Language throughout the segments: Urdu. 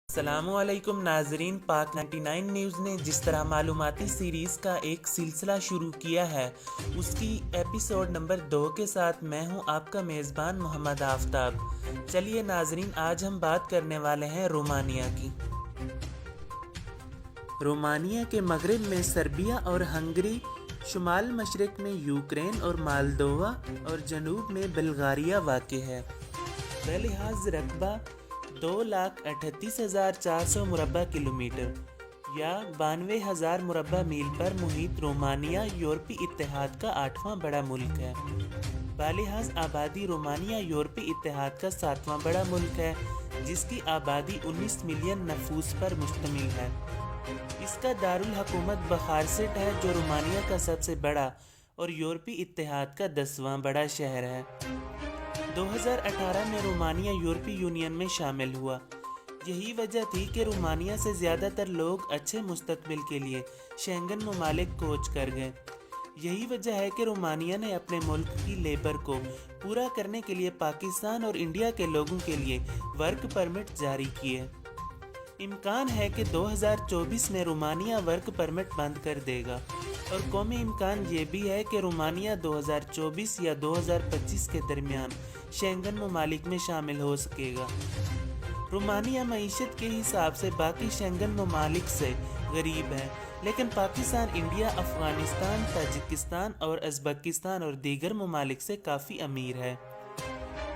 السلام علیکم ناظرین، پاک 99 نیوز نے جس طرح معلوماتی سیریز کا ایک سلسلہ شروع کیا ہے، اس کی ایپیسوڈ نمبر 2 کے ساتھ میں ہوں آپ کا میزبان محمد آفتاب۔ چلیے ناظرین، آج ہم بات کرنے والے ہیں رومانیہ کی۔ رومانیہ کے مغرب میں سربیا اور ہنگری، شمال مشرق میں یوکرین اور مالدووا اور جنوب میں بلغاریہ واقع ہے۔ بلحاظ رقبہ 2,38,400 مربع کلومیٹر یا 92,000 مربع میل پر محیط رومانیہ یورپی اتحاد کا 8واں بڑا ملک ہے۔ بلحاظ آبادی رومانیہ یورپی اتحاد کا 7واں بڑا ملک ہے، جس کی آبادی 19 ملین نفوس پر مشتمل ہے۔ اس کا دارالحکومت بخارسٹ ہے، جو رومانیہ کا سب سے بڑا اور یورپی اتحاد کا 10واں بڑا شہر ہے۔ 2018 میں رومانیہ یورپی یونین میں شامل ہوا۔ یہی وجہ تھی کہ رومانیہ سے زیادہ تر لوگ اچھے مستقبل کے لیے شینگن ممالک کوچ کر گئے۔ یہی وجہ ہے کہ رومانیہ نے اپنے ملک کی لیبر کو پورا کرنے کے لیے پاکستان اور انڈیا کے لوگوں کے لیے ورک پرمٹ جاری کیے۔ امکان ہے کہ 2024 میں رومانیہ ورک پرمٹ بند کر دے گا، اور قومی امکان یہ بھی ہے کہ رومانیہ 2024 یا 2025 کے درمیان شینگن ممالک میں شامل ہو سکے گا۔ رومانیہ معیشت کے حساب سے باقی شینگن ممالک سے غریب ہے، لیکن پاکستان، انڈیا، افغانستان، تاجکستان اور ازبکستان اور دیگر ممالک سے کافی امیر ہے۔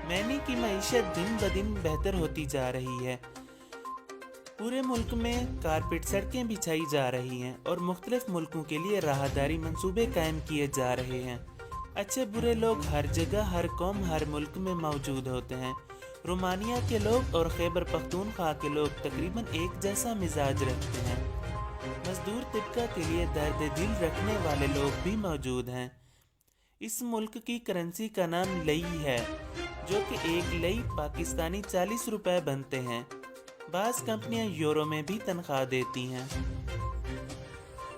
مینی کی معیشت دن بدن بہتر ہوتی جا رہی ہے۔ پورے ملک میں کارپیٹ سڑکیں بچھائی جا رہی ہیں اور مختلف ملکوں کے لیے راہداری منصوبے قائم کیے جا رہے ہیں۔ اچھے برے لوگ ہر جگہ، ہر قوم، ہر ملک میں موجود ہوتے ہیں۔ رومانیہ کے لوگ اور خیبر پختونخوا کے لوگ تقریباً ایک جیسا مزاج رکھتے ہیں۔ مزدور طبقہ کے لیے درد دل رکھنے والے لوگ بھی موجود ہیں۔ اس ملک کی کرنسی کا نام لئی ہے، جو کہ ایک لئی پاکستانی 40 روپے بنتے ہیں۔ بعض کمپنیاں یورو میں بھی تنخواہ دیتی ہیں۔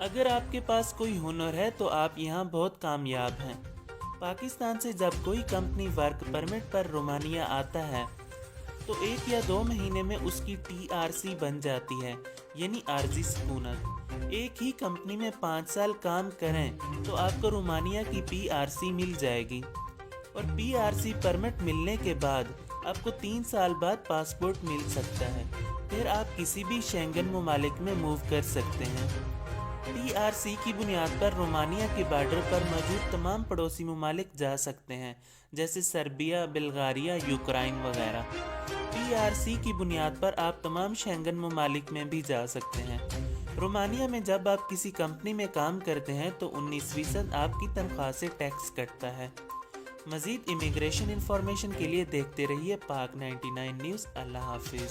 اگر آپ کے پاس کوئی ہنر ہے تو آپ یہاں بہت کامیاب ہیں۔ پاکستان سے جب کوئی کمپنی ورک پرمٹ پر رومانیہ آتا ہے تو 1 یا 2 مہینے میں اس کی TRC بن جاتی ہے، یعنی عارضی سکونت۔ ایک ہی کمپنی میں 5 سال کام کریں تو آپ کو رومانیہ کی PRC مل جائے گی، اور PRC پرمٹ ملنے کے بعد آپ کو 3 سال بعد پاسپورٹ مل سکتا ہے۔ پھر آپ کسی بھی شینگن ممالک میں موو کر سکتے ہیں۔ PRC کی بنیاد پر رومانیہ کے بارڈر پر موجود تمام پڑوسی ممالک جا سکتے ہیں، جیسے سربیا، بلغاریہ، یوکرائن وغیرہ۔ PRC کی بنیاد پر آپ تمام شینگن ممالک میں بھی جا سکتے ہیں۔ رومانیہ میں جب آپ کسی کمپنی میں کام کرتے ہیں تو 19% آپ کی تنخواہ سے ٹیکس کٹتا ہے۔ مزید امیگریشن انفارمیشن کے لیے دیکھتے رہیے پاک 99 نیوز۔ اللہ حافظ۔